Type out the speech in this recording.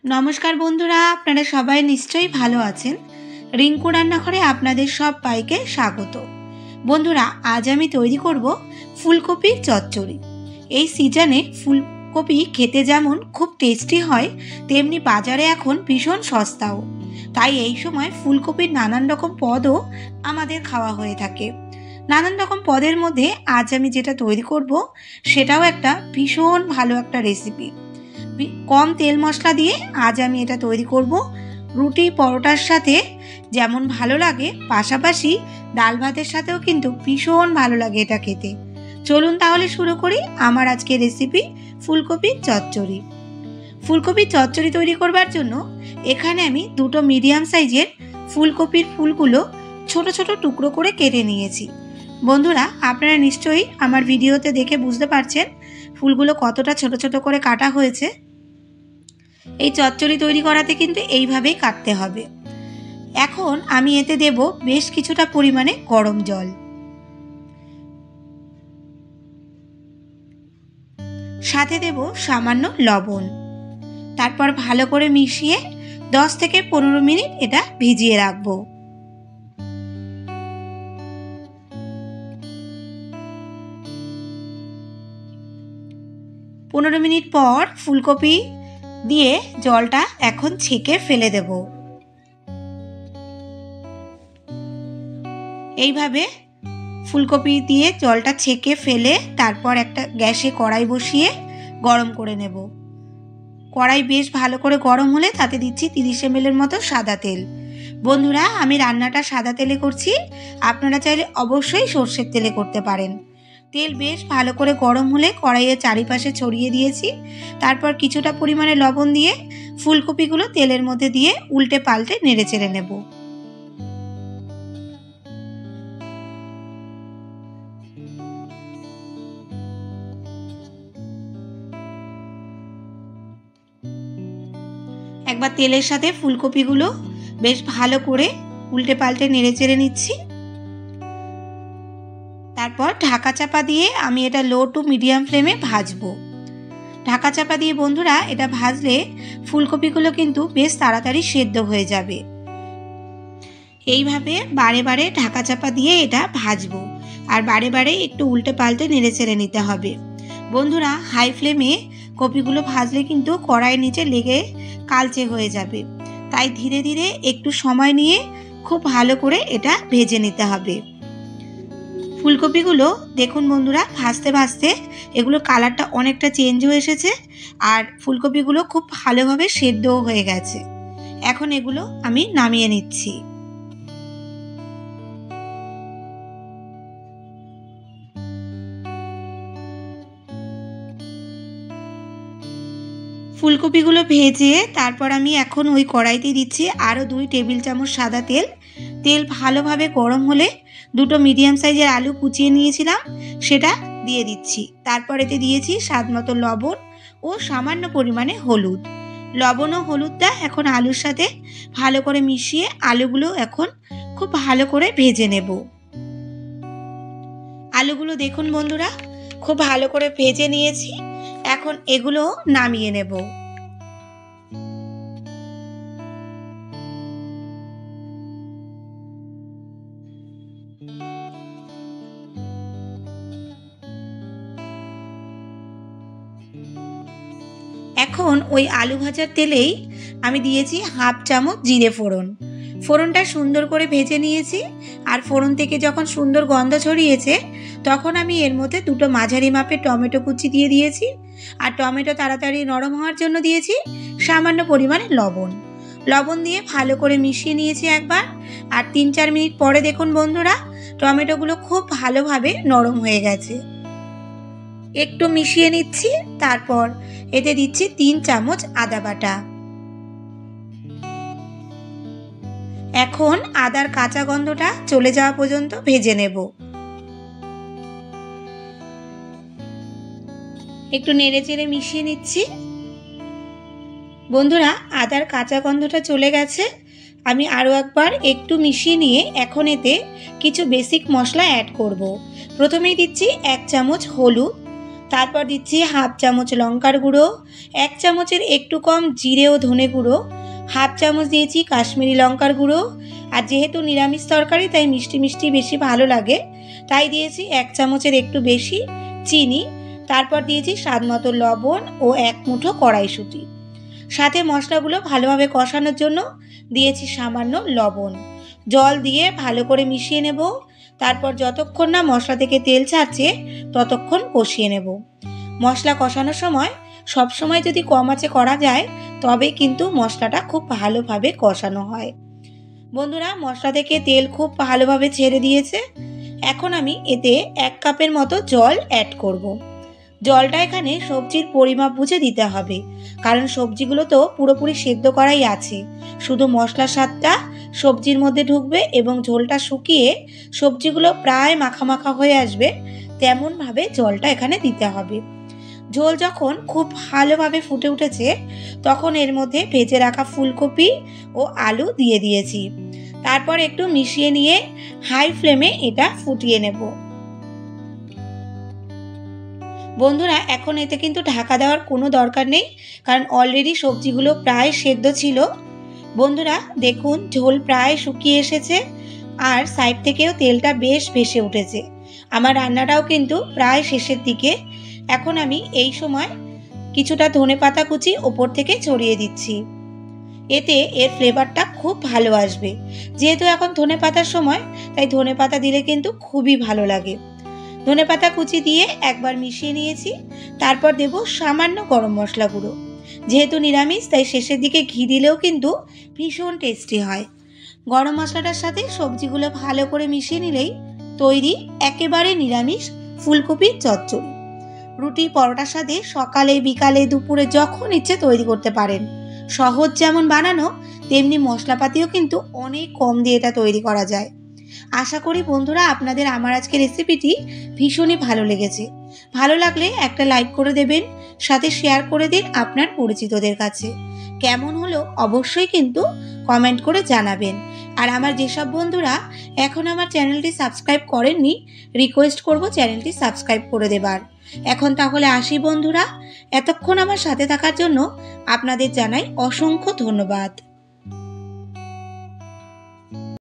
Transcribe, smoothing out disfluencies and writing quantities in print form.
नमस्कार बंधुरा आपनारा सबाई निश्चयই ভালো আছেন। রিঙ্কু রান্নাঘরে আপনাদের সবাইকে স্বাগত। বন্ধুরা আজ আমি তৈরি করব ফুলকপির চচ্চড়ি। এই সিজনে ফুলকপি খেতে যেমন খুব টেস্টি হয়, তেমনি বাজারে এখন ভীষণ সস্তাও। তাই এই সময় ফুলকপির নানান রকম পদও আমাদের খাওয়া হয়ে থাকে। নানান রকম পদের মধ্যে আজ আমি যেটা তৈরি করব সেটাও একটা ভীষণ ভালো একটা রেসিপি। কম তেল মশলা দিয়ে আজ আমি এটা তৈরি করব। রুটি পরোটার সাথে যেমন ভালো লাগে, পাশাপাশি ডাল ভাতের সাথেও কিন্তু ভীষণ ভালো লাগে এটা খেতে। চলুন তাহলে শুরু করি আমার আজকে রেসিপি ফুলকপির চচ্চড়ি। ফুলকপির চচ্চড়ি তৈরি করবার জন্য এখানে আমি দুটো মিডিয়াম সাইজের ফুলকপির ফুলগুলো ছোট ছোট টুকরো করে কেটে নিয়েছি। বন্ধুরা আপনারা নিশ্চয়ই আমার ভিডিওতে দেখে বুঝতে পারছেন ফুলগুলো কতটা ছোট ছোট করে কাটা হয়েছে। এই চচ্চড়ি তৈরি করাতে কিন্তু এইভাবেই কাটতে হবে। এখন আমি এতে দেব বেশ কিছুটা পরিমাণে গরম জল, সাথে দেব সামান্য লবণ। তারপর ভালো করে মিশিয়ে 10 থেকে 15 মিনিট এটা ভিজিয়ে রাখবো। পনেরো মিনিট পর ফুলকপি দিয়ে জলটা এখন ছেঁকে ফেলে দেব। এইভাবে ফুলকপি দিয়ে জলটা ছেঁকে ফেলে তারপর একটা গ্যাসে কড়াই বসিয়ে গরম করে নেব। কড়াই বেশ ভালো করে গরম হলে তাতে দিচ্ছি 30 ml এর মতো সাদা তেল। বন্ধুরা আমি রান্নাটা সাদা তেলে করছি, আপনারা চাইলে অবশ্যই সর্ষের তেলে করতে পারেন। তেল বেশ ভালো করে গরম হলে কড়াইয়ের চারিপাশে ছড়িয়ে দিয়েছি। তারপর কিছুটা পরিমাণে লবণ দিয়ে ফুলকপিগুলো তেলের মধ্যে দিয়ে উল্টে পাল্টে নেড়ে চেড়ে নেব। একবার তেলের সাথে ফুলকপিগুলো বেশ ভালো করে উল্টে পাল্টে নেড়ে চেড়ে নিচ্ছি। তারপর ঢাকা চাপা দিয়ে আমি এটা লো টু মিডিয়াম ফ্লেমে ভাজবো। ঢাকা চাপা দিয়ে বন্ধুরা এটা ভাজলে ফুলকপিগুলো কিন্তু বেশ তাড়াতাড়ি সেদ্ধ হয়ে যাবে। এইভাবে বারে বারে ঢাকা চাপা দিয়ে এটা ভাজবো, আর বারে বারে একটু উল্টে পাল্টে নেড়ে চেড়ে নিতে হবে। বন্ধুরা হাই ফ্লেমে কপিগুলো ভাজলে কিন্তু কড়াইয়ের নিচে লেগে কালচে হয়ে যাবে, তাই ধীরে ধীরে একটু সময় নিয়ে খুব ভালো করে এটা ভেজে নিতে হবে। ফুলকপিগুলো দেখুন বন্ধুরা ভাজতে ভাজতে এগুলো কালারটা অনেকটা চেঞ্জ হয়ে এসেছে, আর ফুলকপিগুলো খুব ভালোভাবে সেদ্ধও হয়ে গেছে। এখন এগুলো আমি নামিয়ে নিচ্ছি। ফুলকপিগুলো ভেজে তারপর আমি এখন ওই কড়াইতে দিচ্ছি আরও 2 টেবিল চামচ সাদা তেল। তেল ভালোভাবে গরম হলে দুটো মিডিয়াম সাইজের আলু কুচিয়ে নিয়েছিলাম সেটা দিয়ে দিচ্ছি। তারপর এতে দিয়েছি স্বাদ মতো লবণ ও সামান্য পরিমাণে হলুদ। লবণ ও হলুদটা এখন আলুর সাথে ভালো করে মিশিয়ে আলুগুলো এখন খুব ভালো করে ভেজে নেব। আলুগুলো দেখুন বন্ধুরা খুব ভালো করে ভেজে নিয়েছি, এখন এগুলো নামিয়ে নেব। এখন ওই আলু ভাজার তেলেই আমি দিয়েছি হাফ চামচ জিরে ফোড়ন। ফোড়নটা সুন্দর করে ভেজে নিয়েছি, আর ফোড়ন থেকে যখন সুন্দর গন্ধ ছড়িয়েছে তখন আমি এর মধ্যে দুটো মাঝারি মাপের টমেটো কুচি দিয়ে দিয়েছি, আর টমেটো তাড়াতাড়ি নরম হওয়ার জন্য দিয়েছি সামান্য পরিমাণে লবণ। লবণ দিয়ে ভালো করে মিশিয়ে নিয়েছি একবার, আর 3-4 মিনিট পরে দেখুন বন্ধুরা টমেটোগুলো খুব ভালোভাবে নরম হয়ে গেছে। একটু মিশিয়ে নিচ্ছি, তারপর এতে দিচ্ছি 3 চামচ আদা বাটা। এখন আদার কাঁচা গন্ধটা চলে যাওয়া পর্যন্ত ভেজে নেব। একটু নেড়ে চেড়ে মিশিয়ে নিচ্ছি। বন্ধুরা আদার কাঁচা গন্ধটা চলে গেছে, আমি আরও একবার একটু মিশিয়ে নিয়ে এখন এতে কিছু বেসিক মশলা অ্যাড করব। প্রথমেই দিচ্ছি 1 চামচ হলুদ, তারপর দিচ্ছি হাফ চামচ লঙ্কার গুঁড়ো, 1 চামচের একটু কম জিরে ও ধনে গুঁড়ো, হাফ চামচ দিয়েছি কাশ্মীরি লঙ্কার গুঁড়ো। আর যেহেতু নিরামিষ তরকারি তাই মিষ্টি মিষ্টি বেশি ভালো লাগে, তাই দিয়েছি 1 চামচের একটু বেশি চিনি। তারপর দিয়েছি স্বাদ মতো লবণ ও 1 মুঠো কড়াইশুঁটি। সাথে মশলাগুলো ভালোভাবে কষানোর জন্য দিয়েছি সামান্য লবণ। জল দিয়ে ভালো করে মিশিয়ে নেব। তারপর যতক্ষণ না মশলা থেকে তেল ছাড়ছে ততক্ষণ কষিয়ে নেব। মশলা কষানোর সময় সবসময় যদি কম আঁচে করা যায় তবে কিন্তু মশলাটা খুব ভালোভাবে কষানো হয়। বন্ধুরা, মশলা থেকে তেল খুব ভালোভাবে ছেড়ে দিয়েছে। এখন আমি এতে 1 কাপের মতো জল অ্যাড করব। জলটা এখানে সবজির পরিমাপ বুঝে দিতে হবে, কারণ সবজিগুলো তো পুরোপুরি সেদ্ধ করাই আছে। শুধু মশলার স্বাদটা সবজির মধ্যে ঢুকবে এবং ঝোলটা শুকিয়ে সবজিগুলো প্রায় মাখা মাখা হয়ে আসবে, তেমনভাবে জলটা এখানে দিতে হবে। ঝোল যখন খুব ভালোভাবে ফুটে উঠেছে তখন এর মধ্যে ভেজে রাখা ফুলকপি ও আলু দিয়ে দিয়েছি। তারপর একটু মিশিয়ে নিয়ে হাই ফ্লেমে এটা ফুটিয়ে নেব। বন্ধুরা, এখন এতে কিন্তু ঢাকা দেওয়ার কোনো দরকার নেই, কারণ অলরেডি সবজিগুলো প্রায় সেদ্ধ ছিল। বন্ধুরা দেখুন, ঝোল প্রায় শুকিয়ে এসেছে আর সাইড থেকেও তেলটা বেশ ভেসে উঠেছে। আমার রান্নাটাও কিন্তু প্রায় শেষের দিকে। এখন আমি এই সময় কিছুটা ধনেপাতা কুচি ওপর থেকে ছড়িয়ে দিচ্ছি। এতে এর ফ্লেভারটা খুব ভালো আসবে। যেহেতু এখন ধনেপাতার সময়, তাই ধনেপাতা দিলে কিন্তু খুবই ভালো লাগে। ধনেপাতা কুচি দিয়ে একবার মিশিয়ে নিয়েছি। তারপর দেব সামান্য গরম মশলা গুঁড়ো। যেহেতু নিরামিষ তাই শেষের দিকে ঘি দিলেও কিন্তু ভীষণ টেস্টি হয়। গরম মশলাটার সাথে সবজিগুলো ভালো করে মিশিয়ে নিলেই তৈরি একেবারে নিরামিষ ফুলকপির চচ্চড়ি। রুটি পরোটার সাথে সকালে বিকালে দুপুরে যখন ইচ্ছে তৈরি করতে পারেন। সহজ যেমন বানানো, তেমনি মশলাপাতিও কিন্তু অনেক কম দিয়ে এটা তৈরি করা যায়। আশা করি বন্ধুরা আপনাদের আমার আজকের রেসিপিটি ভীষণই ভালো লেগেছে। ভালো লাগলে একটা লাইক করে দেবেন, সাথে শেয়ার করে দিন আপনার পরিচিতদের কাছে। কেমন হলো অবশ্যই কিন্তু কমেন্ট করে জানাবেন। আর আমার যেসব বন্ধুরা এখন আমার চ্যানেলটি সাবস্ক্রাইব করেননি, রিকোয়েস্ট করব চ্যানেলটি সাবস্ক্রাইব করে দেবার। এখন তাহলে আসি বন্ধুরা, এতক্ষণ আমার সাথে থাকার জন্য আপনাদের জানাই অসংখ্য ধন্যবাদ।